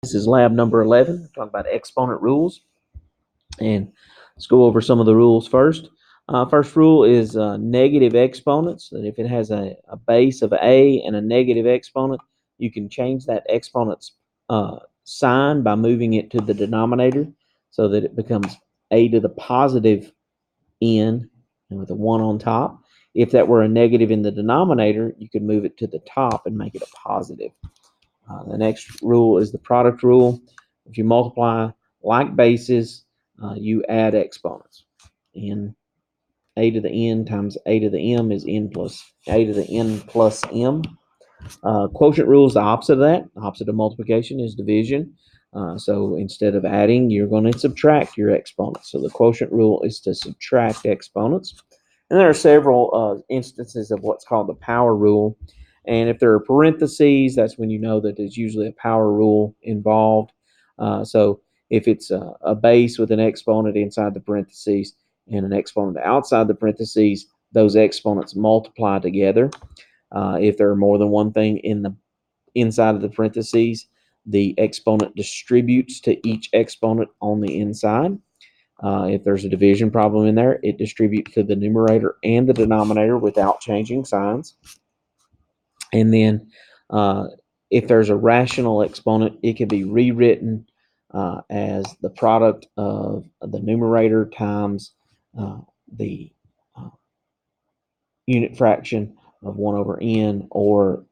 This is lab number 11. We're talking about exponent rules. And let's go over some of the rules first. First rule is negative exponents. That if it has a base of a and a negative exponent, you can change that exponent's sign by moving it to the denominator so that it becomes a to the positive n and with a 1 on top. If that were a negative in the denominator, you could move it to the top and make it a positive. The next rule is the product rule. If you multiply like bases, you add exponents. n a to the n times a to the m is n plus a to the n plus m. Quotient rule is the opposite of that. The opposite of multiplication is division. So instead of adding, you're going to subtract your exponents. So the quotient rule is to subtract exponents. And there are several instances of what's called the power rule. And if there are parentheses, that's when you know that there's usually a power rule involved. So if it's a base with an exponent inside the parentheses and an exponent outside the parentheses, those exponents multiply together. If there are more than one thing in the inside of the parentheses, the exponent distributes to each exponent on the inside. If there's a division problem in there, it distributes to the numerator and the denominator without changing signs. And then if there's a rational exponent, it can be rewritten as the product of the numerator times the unit fraction of 1 over n, or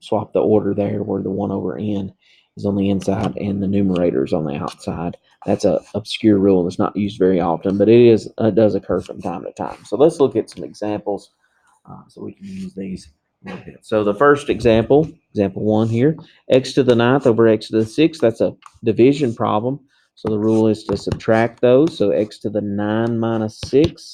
swap the order there where the 1 over n is on the inside and the numerator is on the outside. That's an obscure rule that's not used very often, but it does occur from time to time. So let's look at some examples so we can use these a little bit. So the first example, example 1 here, x to the 9th over x to the 6th, that's a division problem. So the rule is to subtract those. So x to the 9 minus 6,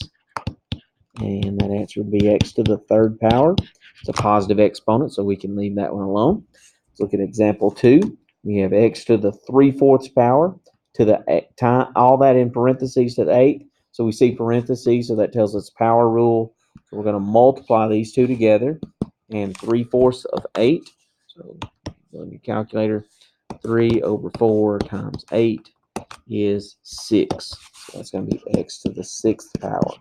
and that answer would be x to the 3rd power. It's a positive exponent, so we can leave that one alone. Let's look at example 2. We have x to the 3/4 power to the time, all that in parentheses to the 8th. So we see parentheses, so that tells us power rule. So we're going to multiply these two together, and 3/4 of 8. So on your calculator, 3 over 4 times 8 is 6. So that's going to be x to the 6th power.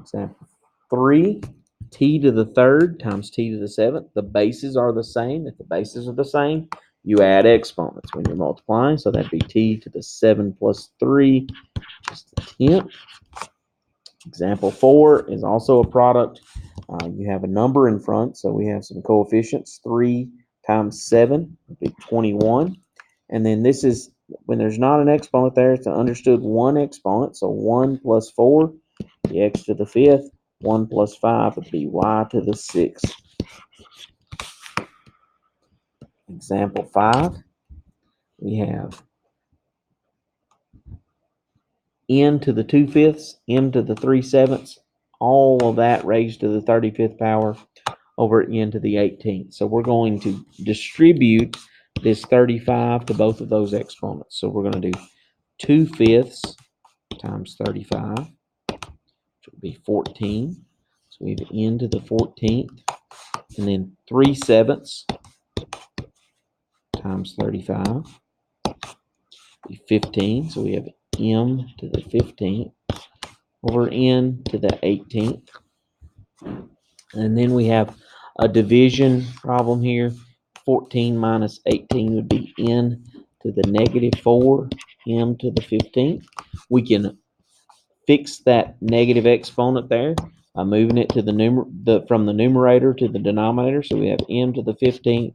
Example 3, t to the 3rd times t to the 7th. The bases are the same. If the bases are the same, you add exponents when you're multiplying. So that'd be t to the 7 plus 3 is the 10th. Example 4 is also a product. You have a number in front, so we have some coefficients. 3 times 7 would be 21. And then this is, when there's not an exponent there, it's an understood one exponent. So 1 plus 4, the x to the 5th. 1 plus 5 would be y to the 6th. Example 5, we have n to the 2/5, m to the 3/7, all of that raised to the 35th power over n to the 18th. So we're going to distribute this 35 to both of those exponents. So we're going to do 2/5 times 35, which would be 14. So we have n to the 14th, and then 3/7 times 35 be 15. So we have m to the 15th over n to the 18th. And then we have a division problem here. 14 minus 18 would be n to the negative 4, m to the 15th. We can fix that negative exponent there by moving it to from the numerator to the denominator. So we have m to the 15th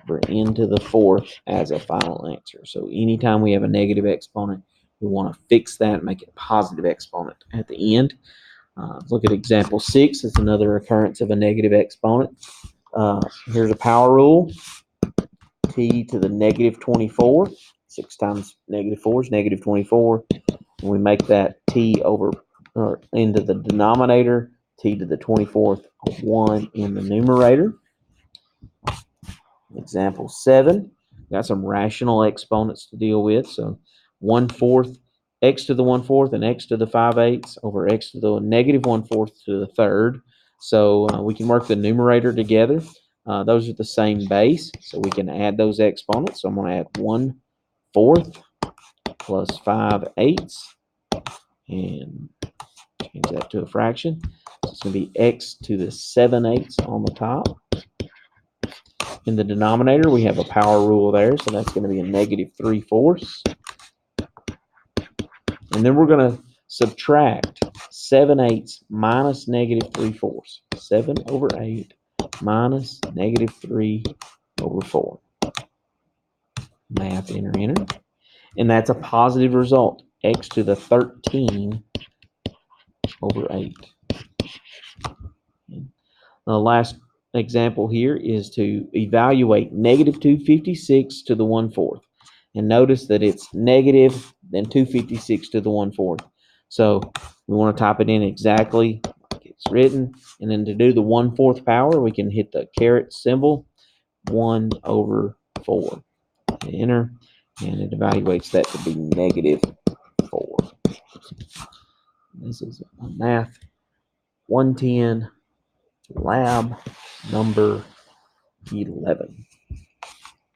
for n to the 4th as a final answer. So anytime we have a negative exponent, we want to fix that and make it a positive exponent at the end. Look at example 6. It's another occurrence of a negative exponent. Here's a power rule. T to the negative 24. 6 times negative 4 is negative 24. And we make that t over into the denominator, t to the 24th of 1 in the numerator. Example 7. Got some rational exponents to deal with. So 1/4, x to the 1/4 and x to the 5/8 over x to the negative 1/4 to the 3rd. So we can work the numerator together. Those are the same base, so we can add those exponents. So I'm going to add 1/4 plus 5/8, and change that to a fraction. So it's going to be x to the 7/8 on the top. In the denominator, we have a power rule there, so that's going to be a -3/4. And then we're going to subtract 7/8 minus -3/4. 7/8 minus -3/4. Math, enter, enter. And that's a positive result. X to the 13/8. The last example here is to evaluate -256 to the 1/4. And notice that it's negative, then 256 to the 1/4. So we want to type it in exactly like it's written. And then to do the 1/4 power, we can hit the caret symbol, 1/4. Enter, and it evaluates that to be -4. This is math 110, lab number 11.